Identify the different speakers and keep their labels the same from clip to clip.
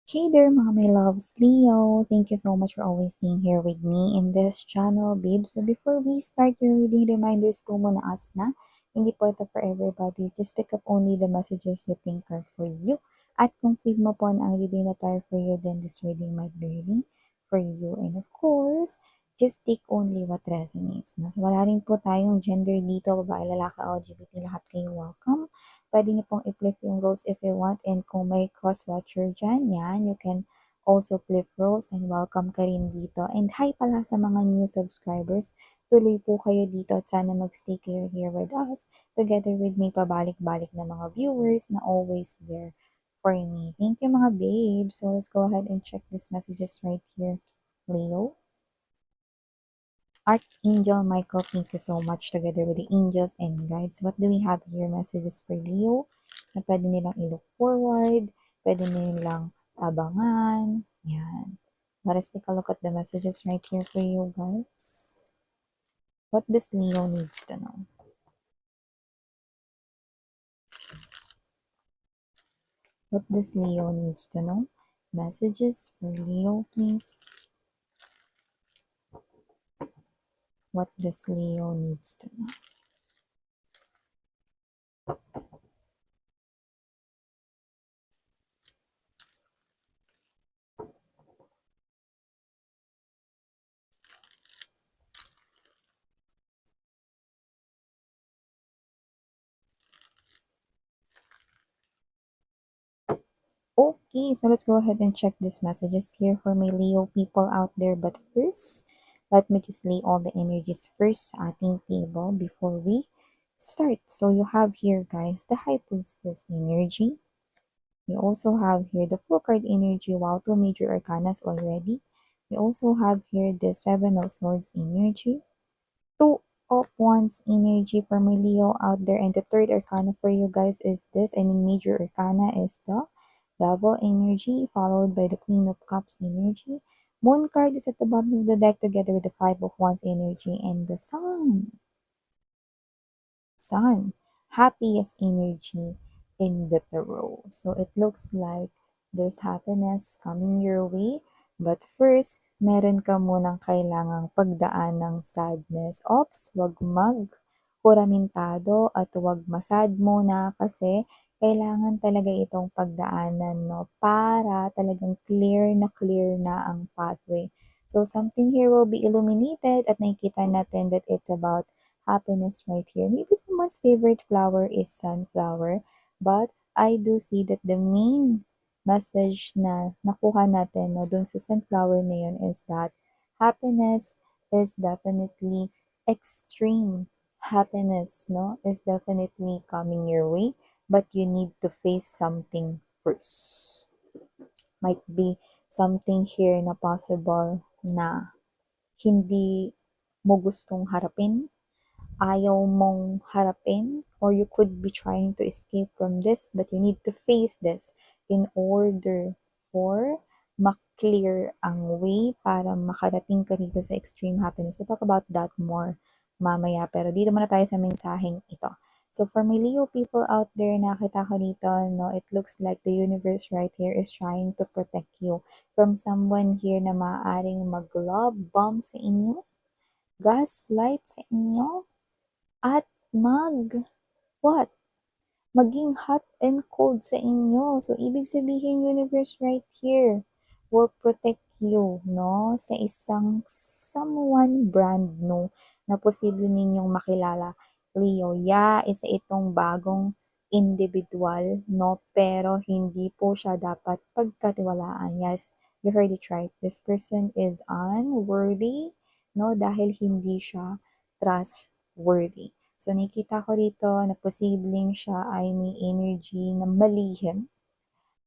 Speaker 1: Hey there, mga my loves, Leo. Thank you so much for always being here with me in this channel, babe. So before we start your reading, reminders po muna us na hindi po ito for everybody. Just pick up only the messages you think are for you. At kung feel mo po na ang reading na tayo for you, then this reading might be reading for you. And of course, just take only what resonates. No? So wala rin po tayong gender dito, babae, lalaki, LGBT, lahat kayo welcome. Pwede niyo pong i-flip yung roles if you want. And kung may cross-watcher dyan, yan, you can also flip roles and welcome ka rin dito. And hi pala sa mga new subscribers. Tuloy po kayo dito at sana magstay kayo here with us. Together with me, pabalik-balik na mga viewers na always there for me. Thank you mga babes. So let's go ahead and check these messages right here. Leo. Archangel Michael, thank you so much together with the angels and guides. What do we have here? Messages for Leo na pwede nilang i-look forward, pwede nilang abangan. Yan. Let us take a look at the messages right here for you guys. What does Leo needs to know? What does Leo needs to know? Messages for Leo, please. What does Leo needs to know? Okay, so let's go ahead and check these messages here for my Leo people out there. But first, let me just lay all the energies first sa ating table before we start. So you have here, guys, the High Priestess energy. You also have here the Full Card energy. Wow, two major arcanas already. You also have here the Seven of Swords energy. Two of Wands energy for my Leo out there. And the third arcana for you guys is this. Major arcana is the Double energy, followed by the Queen of Cups energy. Moon card is at the bottom of the deck together with the Five of Wands energy and the Sun. Happiest energy in the tarot. So it looks like there's happiness coming your way. But first, meron ka munang kailangang pagdaan ng sadness. Ops, wag huramentado at wag masad muna kasi kailangan talaga itong pagdaanan, no? Para talagang clear na ang pathway. So something here will be illuminated at nakikita natin that it's about happiness right here. Maybe someone's favorite flower is sunflower, but I do see that the main message na nakuha natin no, dun sa sunflower na yun is that happiness is definitely extreme. Happiness no, is definitely coming your way, but you need to face something first. Might be something here na possible na hindi mo gustong harapin, ayaw mong harapin, or you could be trying to escape from this, but you need to face this in order for maklear ang way para makarating ka dito sa extreme happiness. We'll talk about that more mamaya, pero dito muna tayo sa mensaheng ito. So for my Leo people out there, nakita ko dito, no, it looks like the universe right here is trying to protect you from someone here na maaaring mag-love bomb sa inyo, gaslight sa inyo, at what? Maging hot and cold sa inyo. So, ibig sabihin, universe right here will protect you, no? Sa isang someone brand new na posible ninyong makilala. Leo, isa itong bagong individual, no? Pero hindi po siya dapat pagkatiwalaan. Yes, you heard it right. This person is unworthy, no? Dahil hindi siya trustworthy. So, nakita ko dito na posibleng siya ay may energy na malihim.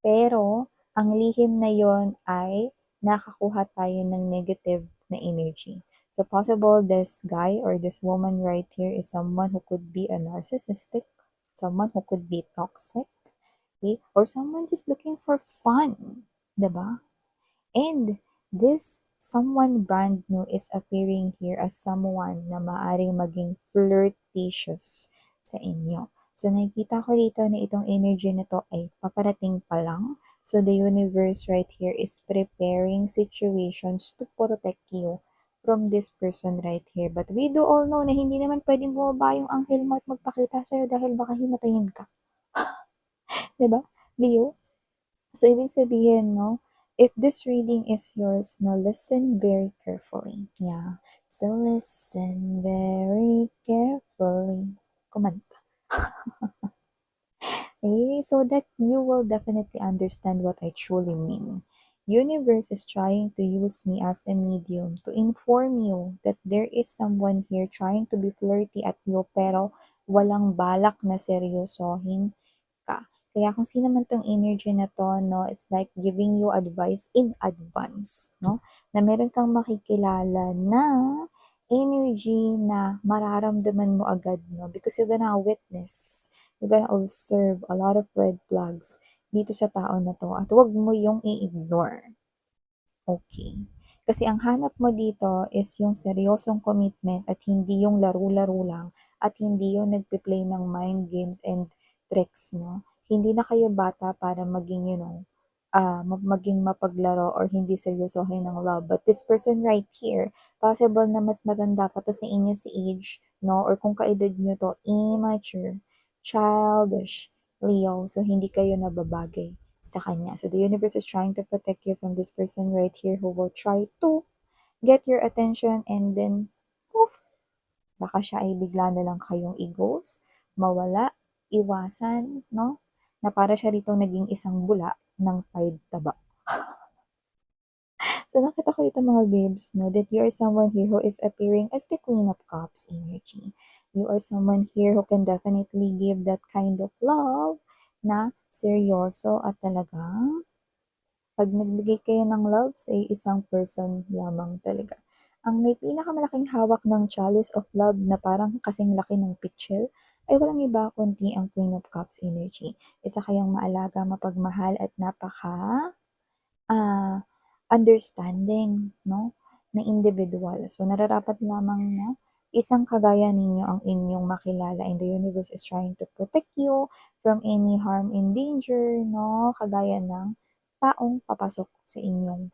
Speaker 1: Pero, ang lihim na yon ay nakakuha tayo ng negative na energy. So, possible this guy or this woman right here is someone who could be a narcissistic, someone who could be toxic, okay? Or someone just looking for fun, diba? And this someone brand new is appearing here as someone na maaring maging flirtatious sa inyo. So nakikita ko dito na itong energy na to ay paparating pa lang. So the universe right here is preparing situations to protect you from this person right here. But we do all know na hindi naman pwedeng bumaba yung anghel mo at magpakita sa'yo dahil baka himatayin ka. 'Di ba, Leo? So, ibig sabihin, no, if this reading is yours, now listen very carefully. Yeah. So, listen very carefully. Kumanta. Okay, so that you will definitely understand what I truly mean. Universe is trying to use me as a medium to inform you that there is someone here trying to be flirty at you pero walang balak na seryosohin ka. Kaya kung sino man 'tong energy na 'to 'no, it's like giving you advice in advance 'no, na meron kang makikilala na energy na mararamdaman mo agad 'no, because you're gonna witness, you're gonna observe a lot of red flags dito sa tao na 'to at huwag mo yung i-ignore. Okay. Kasi ang hanap mo dito is yung seryosong commitment at hindi yung laro-laro lang at hindi yung nagpe-play ng mind games and tricks 'no. Hindi na kayo bata para maging, maging mapaglaro or hindi seryosohin ng love. But this person right here, possible na mas matanda pa 'to sa inyo sa age 'no, or kung kaedad niyo 'to, immature, childish, Leo. So, hindi kayo nababagay sa kanya. So, the universe is trying to protect you from this person right here who will try to get your attention and then, poof, baka siya ay bigla na lang kayong i-ghost, mawala, iwasan, no? Na para siya rito naging isang bula ng Tide Taba. So, nakita ko dito mga babes, no, that you are someone here who is appearing as the Queen of Cups energy. You are someone here who can definitely give that kind of love na seryoso at talagang pag nagbigay kayo ng love sa isang person lamang talaga. Ang may pinakamalaking hawak ng chalice of love na parang kasing laki ng pitchel ay walang iba kundi ang Queen of Cups energy. Isa kayong maalaga, mapagmahal at napaka ah, understanding, no, na individual. So, nararapat lamang na isang kagaya ninyo ang inyong makilala and the universe is trying to protect you from any harm and danger, no, kagaya ng taong papasok sa inyong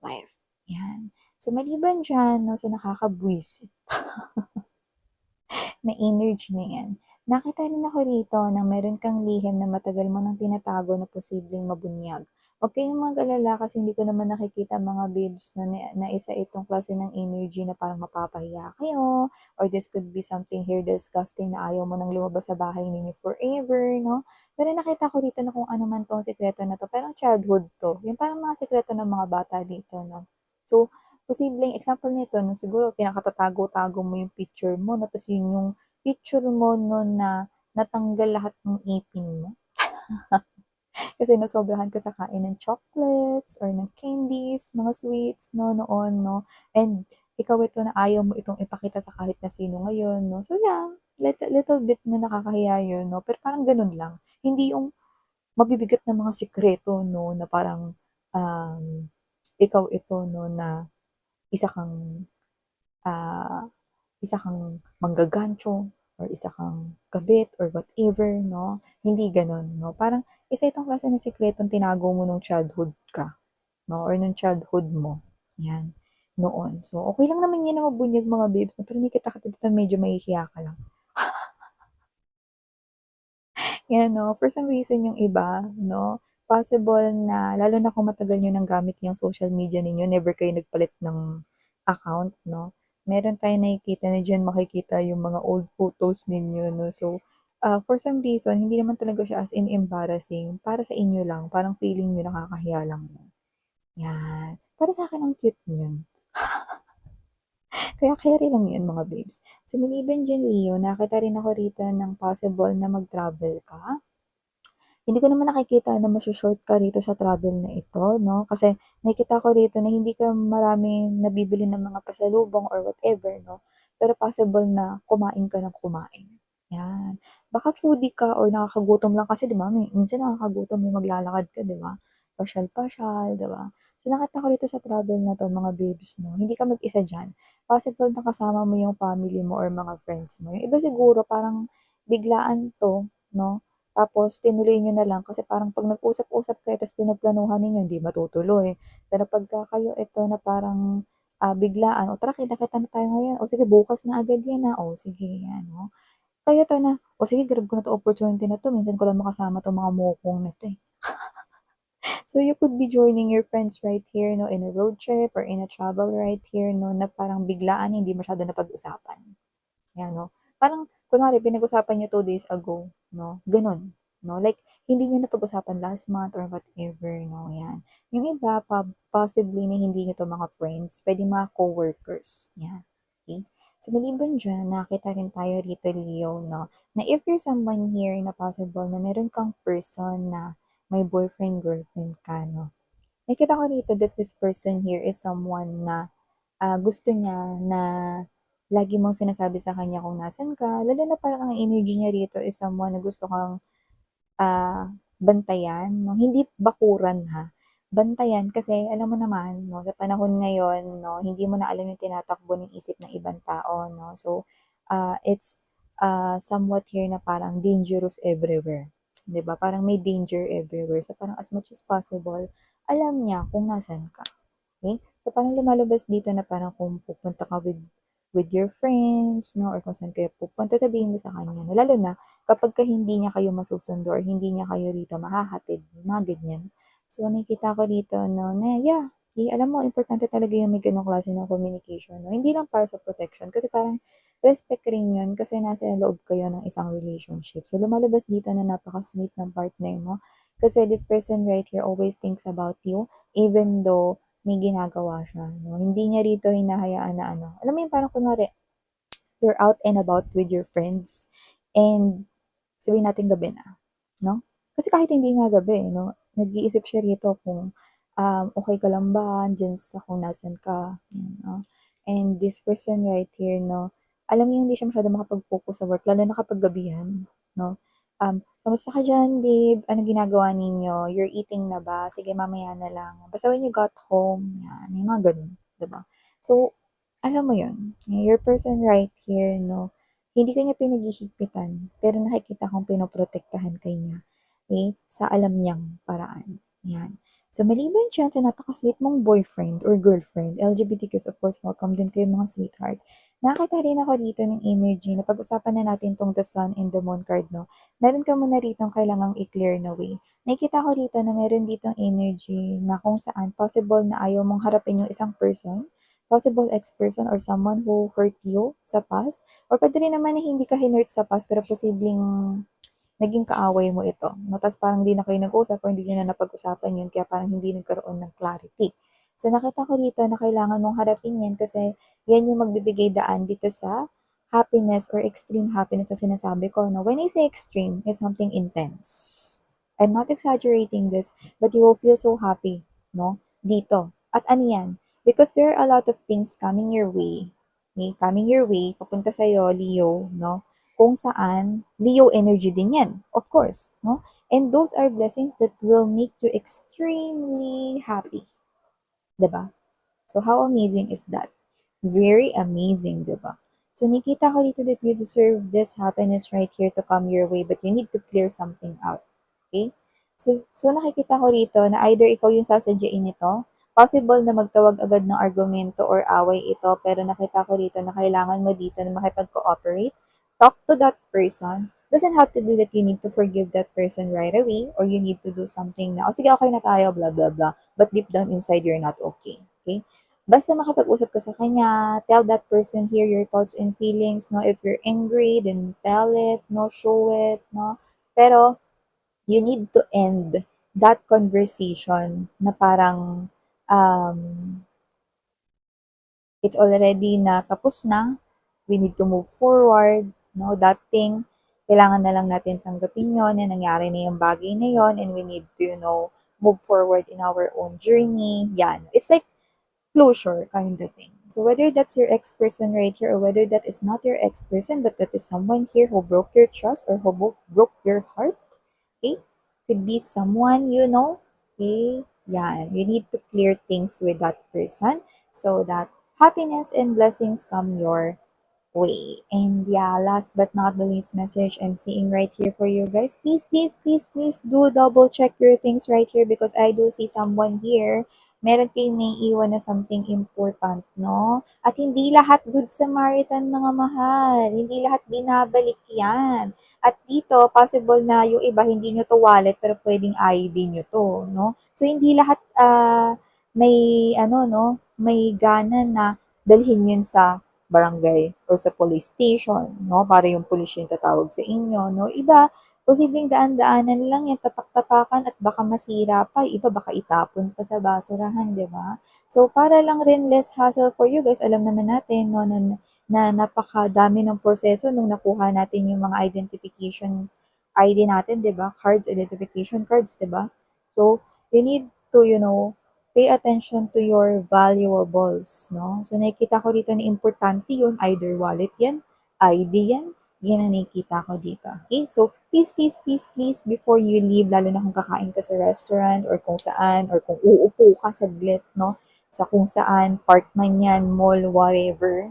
Speaker 1: life. Yan. So, maliban dyan, no, sa nakakabwisit na energy na yan, nakita rin ako rito na meron kang lihim na matagal mo nang tinatago na posibleng mabunyag. Huwag kayong mag-alala kasi hindi ko naman nakikita mga babes na isa itong klase ng energy na parang mapapahiya kayo or this could be something here disgusting na ayaw mo nang lumabas sa bahay ninyo forever, no? Pero nakita ko dito na kung ano man tong sikreto na to, parang childhood to. Yung parang mga sikreto ng mga bata dito, no? So, posibleng example nito, no, siguro pinakatatago-tago mo yung picture mo, no, tapos yun yung picture mo no na natanggal lahat ng ipin mo. Kasi nasobrahan ka sa kain ng chocolates or ng candies, mga sweets, no, noon, no. And ikaw ito na ayaw mo itong ipakita sa kahit na sino ngayon, no. So yeah, little bit na nakakahiya yun, no. Pero parang ganun lang. Hindi yung mabibigat na mga sikreto, no, na parang um, ikaw ito, no, na isa kang ah, isa kang manggagancho or isa kang kabit or whatever, no? Hindi gano'n, no? Parang isa itong klase ng sikretong tinago mo nung childhood ka, no? Or nung childhood mo. Yan. Noon. So, okay lang naman yan na mabunyag mga babes, no? Pero nakita ka dito medyo mahihiya ka lang. Yan 'no, for some reason yung iba 'no, possible na lalo na kung matagal niyo ng gamit yung social media ninyo, never kayo nagpalit ng account 'no. Meron tayong nakikita na diyan makikita yung mga old photos ninyo 'no. So, for some reason hindi naman talaga siya as in embarrassing, para sa inyo lang, parang feeling niyo nakakahiya lang 'yun, 'yan. Para sa'kin ang cute niyan. Kaya carry lang 'yun mga babes. So, maliban diyan Leo, nakita rin ako rito ng possible na mag-travel ka. Hindi ko naman nakikita na maso-short ka rito sa travel na ito 'no, kasi nakikita ko rito na hindi ka maraming nabibili ng mga pasalubong or whatever 'no, pero possible na kumain ka ng kumain, 'yan. Baka foodie ka or nakakagutom lang kasi 'di ba minsan nakakagutom yung maglalakad ka 'di ba, pasyal-pasyal 'di ba. So nakita ko rito sa travel na 'to mga babes 'no, hindi ka mag-isa diyan. Possible na kasama mo yung family mo or mga friends mo. Yung iba siguro parang biglaan 'to 'no, tapos tinuloy niyo na lang kasi parang 'pag nag-usap-usap kayo ta's pinaplanuhan ninyo hindi matutuloy. Pero pagka kayo ito na parang, biglaan, "O tara kita-kita na tayo ngayon, o sige bukas na agad 'yan, o sige 'yan, oh." Kayo ito na, "O sige grab ko na 'tong opportunity na 'to, minsan ko lang makasama 'tong mga mokong na 'to, eh." So you could be joining your friends right here 'no, in a road trip or in a travel right here 'no, na parang biglaan hindi masyado napag-usapan. 'Yan 'no. Parang kunwari pinag-usapan niyo 2 days ago 'no, gano'n 'no. Like hindi niyo napag-usapan last month or whatever 'no, 'yan. Yung iba possibly na hindi niyo 'to mga friends, puwedeng mga coworkers, 'yan, okey. So maliban diyan nakita rin tayo rito Leo 'no, na if you're someone here na possible na meron kang person na may boyfriend, girlfriend ka 'no. Nakikita ko rito that this person here is someone na gusto niya na lagi mong sinasabi sa kanya kung nasaan ka, lalo na parang ang energy niya rito is someone na gusto kang, bantayan 'no, hindi bakuran ha, bantayan kasi alam mo naman 'no, sa panahon ngayon 'no, hindi mo na alam yung tinatakbo ng isip ng ibang tao 'no. So, it's, somewhat here na parang dangerous everywhere, 'di ba? Parang may danger everywhere. So, parang as much as possible, alam niya kung nasaan ka. Okay? So, parang lumalabas dito na parang kung pupunta ka with your friends, 'no, or kung saan kayo pupunta, sabihin mo sa kanya 'no, lalo na kapagka hindi niya kayo masusundo or hindi niya kayo rito mahahatid, mga ganyan. So, nakikita ko dito 'no, na yeah, alam mo importante talaga yung may gano'ng klase ng communication 'no, hindi lang para sa protection kasi parang respect rin 'yun kasi nasa loob kayo ng isang relationship. So, lumalabas dito na napaka-sweet ng partner mo kasi this person right here always thinks about you even though may ginagawa siya 'no, hindi niya rito hinahayaan na ano, alam mo yung parang kunwari, you're out and about with your friends and sabihin natin gabi na, 'no? Kasi kahit hindi nga gabi 'no, nag-iisip siya rito kung, okey ka lang ba, andiyan sa kung nasaan ka, 'yan 'no. And this person right here 'no, alam mo hindi siya masyadong makapag-focus sa work lalo na kapag gabihan 'no. "Kamusta ka diyan babe? Anong ginagawa ninyo? You're eating na ba? Sige mamaya na lang. Basta when you got home." 'Yan, may mga gano'n, 'di ba? So, alam mo 'yun, your person right here 'no, hindi ka niya pinaghihigpitan, pero nakikita kong pinoprotektahan ka niya, eh, sa alam niyang paraan, 'yan. So, maliban diyan sa napaka-sweet mong boyfriend or girlfriend, LGBTQs of course, welcome din kayo mga sweetheart. Nakakita rin ako dito ng energy na pag-usapan na natin 'tong the Sun and the Moon card 'no. Meron ka muna ritong kailangang i-clear na way. Nakikita ko dito na meron ditong energy na kung saan possible na ayaw mong harapin yung isang person, possible ex-person or someone who hurt you sa past, or puwede rin naman na hindi ka hinurt sa past pero posibleng naging kaaway mo ito 'no, ta's parang hindi na kayo nag-usap or hindi niyo na napag-usapan yun kaya parang hindi nagkaroon ng clarity. So, nakita ko dito na kailangan mong harapin yan kasi yan yung magbibigay daan dito sa happiness or extreme happiness na sinasabi ko 'no. When I say extreme, is something intense. I'm not exaggerating this, but you will feel so happy 'no, dito. At ano yan, because there are a lot of things coming your way, coming your way papunta sa'yo, Leo 'no, kung saan Leo energy din 'yan, of course, 'no? And those are blessings that will make you extremely happy, 'di ba? So how amazing is that? Very amazing, 'di ba? So nakita ko dito that you deserve this happiness right here to come your way, but you need to clear something out. Okay? So nakikita ko rito na either ikaw yung sasadyain nito, possible na magtawag agad ng argumento or away ito, pero nakita ko rito na kailangan mo dito na makipag-cooperate, talk to that person. Doesn't have to be that you need to forgive that person right away or you need to do something na, oh sige okay na tayo, blah blah blah. But deep down inside, you're not okay. Okay? Basta makipag-usap ka sa kanya, tell that person here your thoughts and feelings, no? If you're angry, then tell it, no? Show it, no? Pero, you need to end that conversation na parang, um, it's already na tapos na, we need to move forward, no? That thing, kailangan na lang natin tanggapin yon na nangyari na yung bagay na yon and we need to, move forward in our own journey. Yan. It's like closure kind of thing. So whether that's your ex-person right here or whether that is not your ex-person but that is someone here who broke your trust or who broke your heart, okay? Could be someone you know, okay? Yeah, you need to clear things with that person so that happiness and blessings come your way. And yeah, last but not the least message I'm seeing right here for you guys. Please, please, please, please do double check your things right here because I do see someone here. Meron kayong may iwan na something important, no? At hindi lahat good Samaritan, mga mahal. Hindi lahat binabalik yan. At dito, possible na yung iba hindi nyo to wallet pero pwedeng ID nyo to, no? So, hindi lahat may ano, no? May gana na dalhin yun sa barangay or sa police station, no? Para yung pulis yung tatawag sa inyo, no? Iba, posibleng daan-daanan lang yan, tapak-tapakan at baka masira pa. Iba baka itapon pa sa basurahan, di ba? So, para lang rin less hassle for you guys, alam naman natin, no, na napakadami ng proseso nung nakuha natin yung mga identification ID natin, di ba? Cards, identification cards, di ba? So, you need to, pay attention to your valuables, no? So, nakikita ko dito na importante yun, either wallet yan, ID yan, yan ang nakikita ko dito. Okay? So, please, please, please, please, before you leave, lalo na kung kakain ka sa restaurant or kung saan, or kung uupo ka saglit, no? Sa kung saan, park man yan, mall, whatever,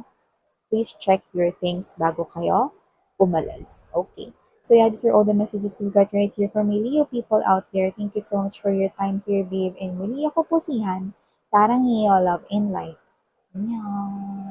Speaker 1: please check your things bago kayo umalis. Okay. So yeah, these are all the messages we got right here from my Leo people out there. Thank you so much for your time here, babe. And muli ako po si Han. Sarang Leo, love and light. Annyeong.